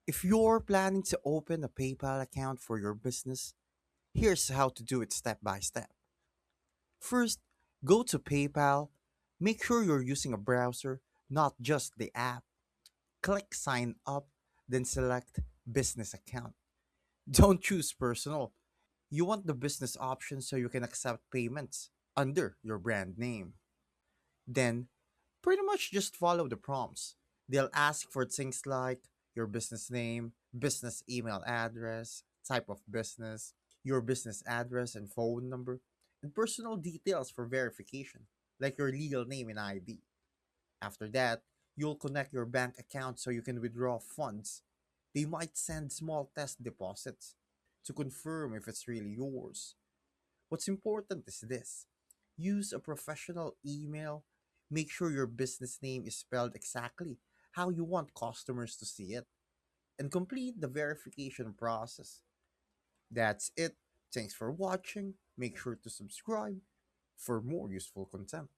If you're planning to open a PayPal account for your business, here's how to do it step by step. First, go to PayPal. Make sure you're using a browser, not just the app. Click sign up, then select business account. Don't choose personal. You want the business option so you can accept payments under your brand name. Then, pretty much just follow the prompts. They'll ask for things like your business name, business email address, type of business, your business address and phone number, and personal details for verification, like your legal name and ID. After that, you'll connect your bank account so you can withdraw funds. They might send small test deposits to confirm if it's really yours. What's important is this: use a professional email, make sure your business name is spelled exactly how you want customers to see it, and complete the verification process. That's it. Thanks for watching. Make sure to subscribe for more useful content.